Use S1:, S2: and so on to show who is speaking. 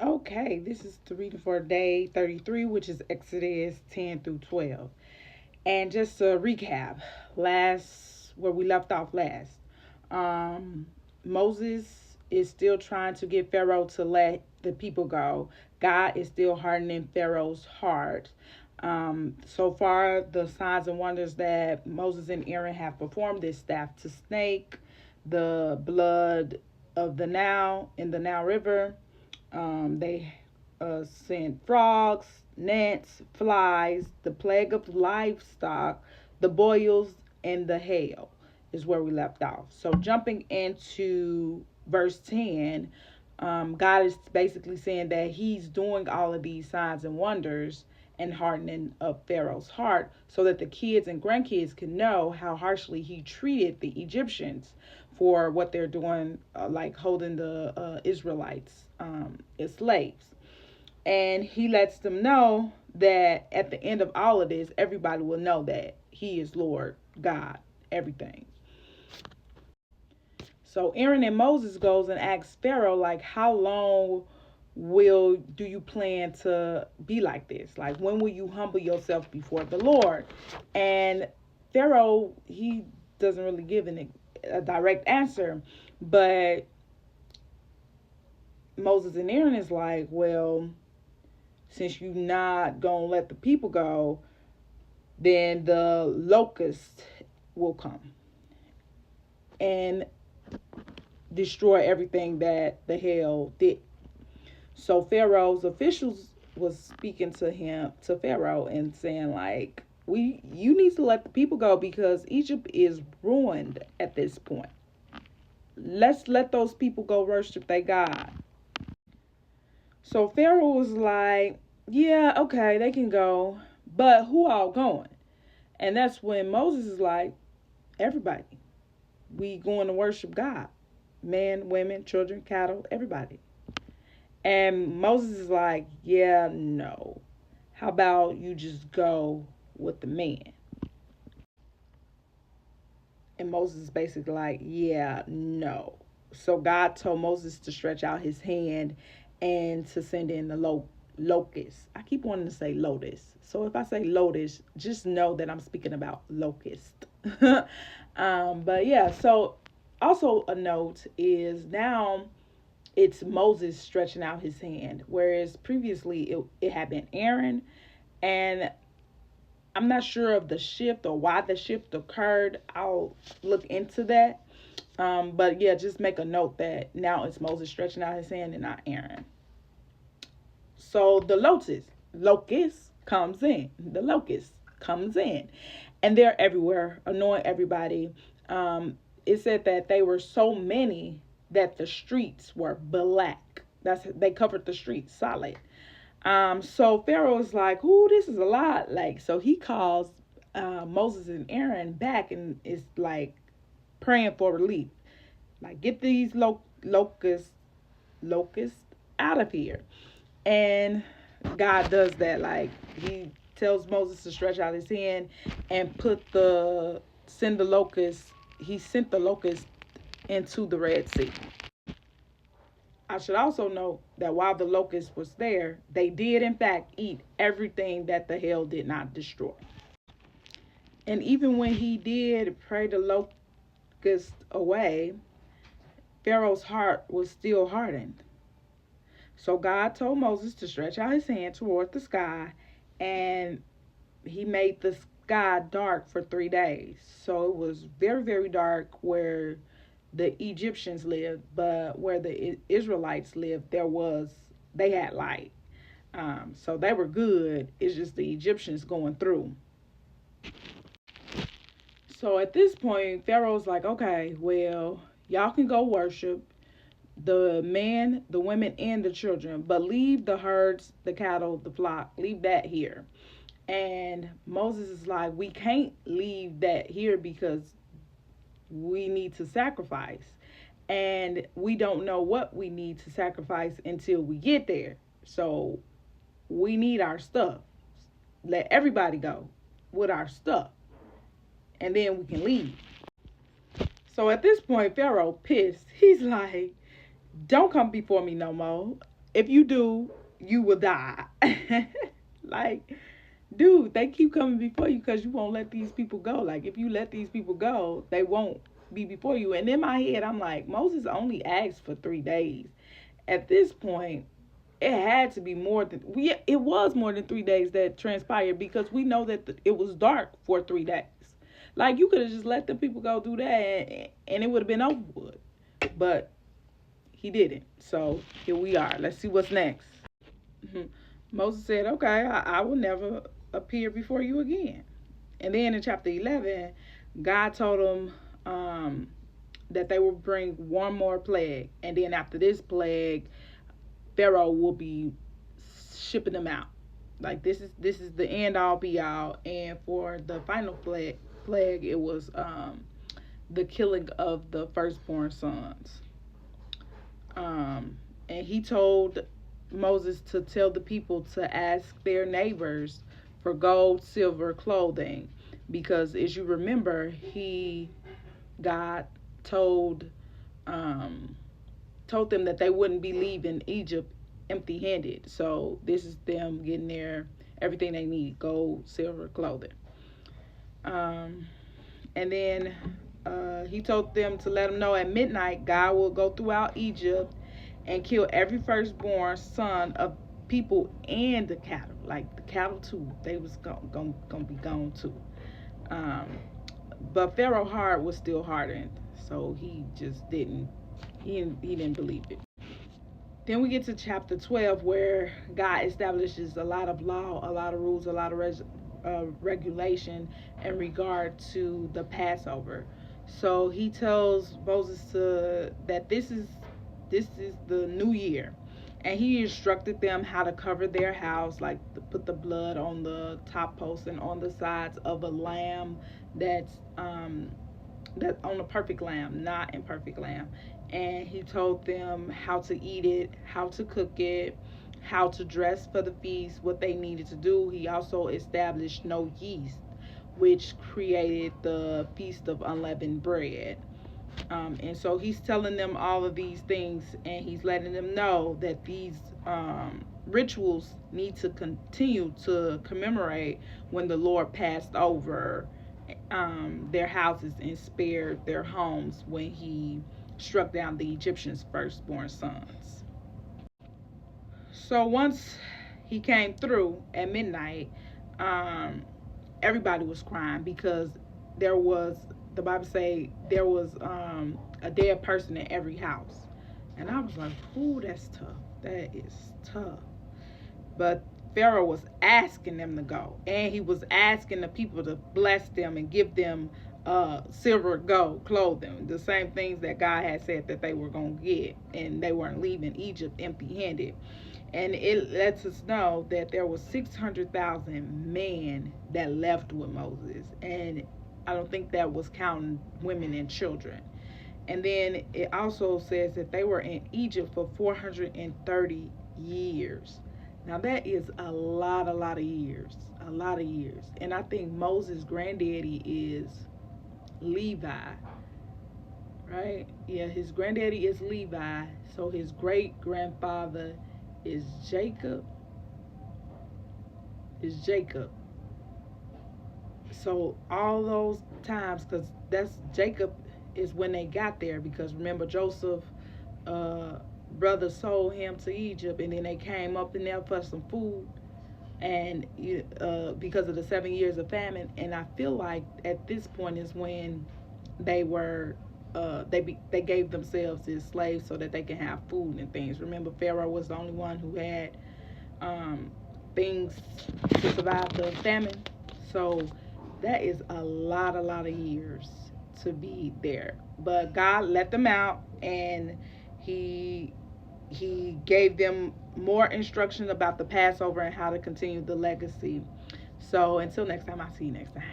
S1: Okay, this is the reading for day 33, which is Exodus 10 through 12. And just to recap, last where we left off last, um, Moses is still trying to get Pharaoh to let the people go. God is still hardening Pharaoh's heart. So far, the signs and wonders that Moses and Aaron have performed is staff to snake, the blood of the Nile in the Nile River. They sent frogs, gnats, flies, the plague of livestock, the boils, and the hail is where we left off. So jumping into verse 10, God is basically saying that he's doing all of these signs and wonders and hardening of Pharaoh's heart so that the kids and grandkids can know how harshly he treated the Egyptians for what they're doing, like holding the Israelites as slaves. And he lets them know that at the end of all of this, everybody will know that he is Lord God, everything. So Aaron and Moses goes and asks Pharaoh, like, how long will do you plan to be like this? Like, when will you humble yourself before the Lord? And Pharaoh, he doesn't really give a direct answer, but Moses and Aaron is like, well, since you not gonna let the people go, then the locust will come and destroy everything that the hail did. So Pharaoh's officials was speaking to Pharaoh and saying like, you need to let the people go because Egypt is ruined at this point. Let's let those people go worship their God. So Pharaoh was like, yeah, okay, they can go, but who all going? And that's when Moses is like, everybody. We going to worship God. Men, women, children, cattle, everybody. And Moses is like, yeah, no. How about you just go with the man? And Moses is basically like, yeah, no. So God told Moses to stretch out his hand and to send in the locust. I keep wanting to say lotus. So if I say lotus, just know that I'm speaking about locust. But yeah, so also a note is now it's Moses stretching out his hand, whereas previously it had been Aaron. And I'm not sure of the shift or why the shift occurred. I'll look into that. But yeah, just make a note that now it's Moses stretching out his hand and not Aaron. So the locust comes in. The locust comes in. And they're everywhere, annoying everybody. It said that they were so many that the streets were black. They covered the streets solid. So Pharaoh is like, "Ooh, this is a lot." Like, so he calls Moses and Aaron back and is like praying for relief. Like, get these locusts out of here. And God does that. Like, he tells Moses to stretch out his hand and send the locust. He sent the locust into the Red Sea. I should also note that while the locust was there, they did in fact eat everything that the hail did not destroy. And even when he did pray the locust away, Pharaoh's heart was still hardened. So God told Moses to stretch out his hand toward the sky, and he made the sky dark for 3 days. So it was very, very dark where the Egyptians lived, but where the Israelites lived, they had light. So they were good. It's just the Egyptians going through. So at this point, Pharaoh's like, okay, well, y'all can go worship the men, the women, and the children, but leave the herds, the cattle, the flock, leave that here. And Moses is like, we can't leave that here because we need to sacrifice. And we don't know what we need to sacrifice until we get there. So we need our stuff. Let everybody go with our stuff. And then we can leave. So at this point, Pharaoh pissed. He's like, don't come before me no more. If you do, you will die. Like, dude, they keep coming before you because you won't let these people go. Like, if you let these people go, they won't be before you. And in my head, I'm like, Moses only asked for 3 days. At this point, it had to be more than it was more than 3 days that transpired, because we know that it was dark for 3 days. Like, you could have just let the people go do that, and it would have been over with. But he didn't. So here we are. Let's see what's next. Moses said, okay, I will never appear before you again. And then in chapter 11, God told him that they will bring one more plague. And then after this plague, Pharaoh will be shipping them out. Like, this is the end all be all. And for the final plague, it was the killing of the firstborn sons. And he told Moses to tell the people to ask their neighbors for gold, silver, clothing, because as you remember, God told told them that they wouldn't be leaving Egypt empty-handed. So this is them getting their everything they need: gold, silver, clothing. And then he told them to let them know at midnight God will go throughout Egypt and kill every firstborn son of people and the cattle. Like, the cattle too, they was gonna be gone too. But Pharaoh's heart was still hardened, so he just didn't. He didn't believe it. Then we get to chapter 12, where God establishes a lot of law, a lot of rules, a lot of regulation in regard to the Passover. So he tells Moses that this is the new year, and he instructed them how to cover their house, like to put the blood on the top post and on the sides of a lamb that's that on a perfect lamb, not imperfect lamb. And he told them how to eat it, how to cook it, how to dress for the feast, what they needed to do. He also established no yeast, which created the Feast of Unleavened Bread. And so he's telling them all of these things, and he's letting them know that these rituals need to continue to commemorate when the Lord passed over their houses and spared their homes when he struck down the Egyptians' firstborn sons. So once he came through at midnight, everybody was crying, because there was, the Bible say, there was a dead person in every house. And I was like, ooh, that's tough. That is tough. But Pharaoh was asking them to go, and he was asking the people to bless them and give them silver, gold, clothing, the same things that God had said that they were going to get, and they weren't leaving Egypt empty-handed. And it lets us know that there was 600,000 men that left with Moses, and I don't think that was counting women and children. And then it also says that they were in Egypt for 430 years. Now that is a lot of years, a lot of years. And I think Moses' granddaddy is Levi, right? Yeah, his granddaddy is Levi. So his great grandfather is Jacob. So all those times, because that's Jacob is when they got there, because remember Joseph brothers sold him to Egypt, and then they came up in there for some food, and because of the 7 years of famine. And I feel like at this point is when they were they gave themselves as slaves so that they can have food and things. Remember, Pharaoh was the only one who had things to survive the famine. So that is a lot of years to be there. But God let them out, and he gave them more instruction about the Passover and how to continue the legacy. So until next time, I'll see you next time.